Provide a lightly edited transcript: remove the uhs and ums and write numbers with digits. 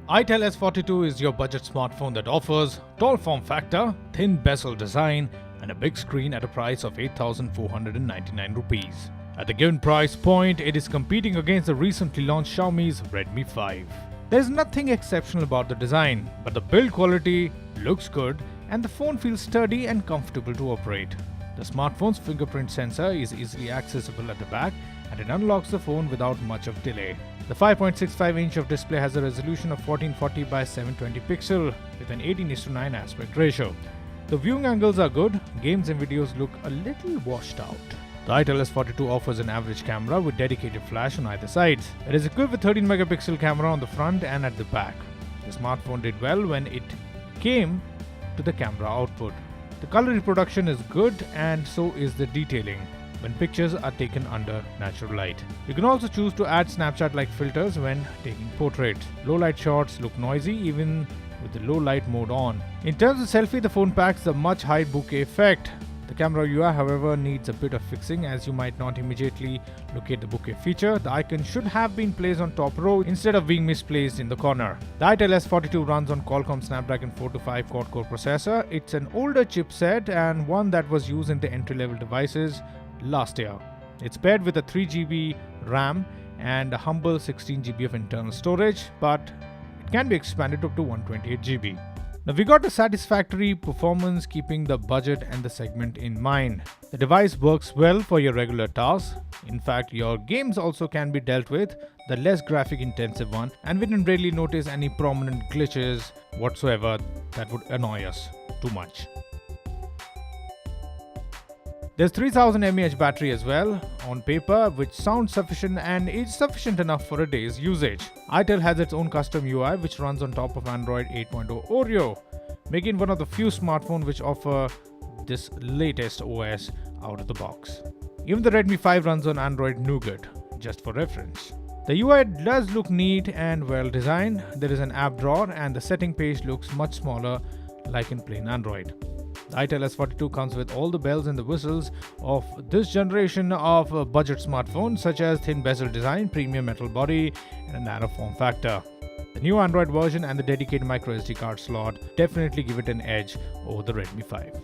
Itel S42 is your budget smartphone that offers tall form factor, thin bezel design, and a big screen at a price of 8,499 rupees. At the given price point, it is competing against the recently launched Xiaomi's Redmi 5. There's nothing exceptional about the design, but the build quality looks good and the phone feels sturdy and comfortable to operate. The smartphone's fingerprint sensor is easily accessible at the back and it unlocks the phone without much of delay. The 5.65-inch of display has a resolution of 1440 by 720 pixel with an 18:9 aspect ratio. The viewing angles are good, games and videos look a little washed out. The Itel S42 offers an average camera with dedicated flash on either side. It is equipped with 13 megapixel camera on the front and at the back. The smartphone did well when it came to the camera output. The color reproduction is good and so is the detailing when pictures are taken under natural light. You can also choose to add Snapchat-like filters when taking portraits. Low light shots look noisy even with the low light mode on. In terms of selfie, the phone packs a much high bokeh effect. The camera UI, however, needs a bit of fixing as you might not immediately locate the bokeh feature. The icon should have been placed on top row instead of being misplaced in the corner. The Itel S42 runs on Qualcomm Snapdragon 425 quad-core processor. It's an older chipset and one that was used in the entry-level devices last year. It's paired with a 3GB RAM and a humble 16GB of internal storage, but it can be expanded up to 128GB. Now we got a satisfactory performance keeping the budget and the segment in mind. The device works well for your regular tasks. In fact, your games also can be dealt with, the less graphic intensive one, and we didn't really notice any prominent glitches whatsoever that would annoy us too much. There's 3000 mAh battery as well on paper, which sounds sufficient and is sufficient enough for a day's usage. Itel has its own custom UI which runs on top of Android 8.0 Oreo, making it one of the few smartphones which offer this latest OS out of the box. Even the Redmi 5 runs on Android Nougat, just for reference. The UI does look neat and well designed. There is an app drawer and the setting page looks much smaller like in plain Android. The Itel S42 comes with all the bells and the whistles of this generation of budget smartphones, such as thin bezel design, premium metal body, and a narrow form factor. The new Android version and the dedicated microSD card slot definitely give it an edge over the Redmi 5.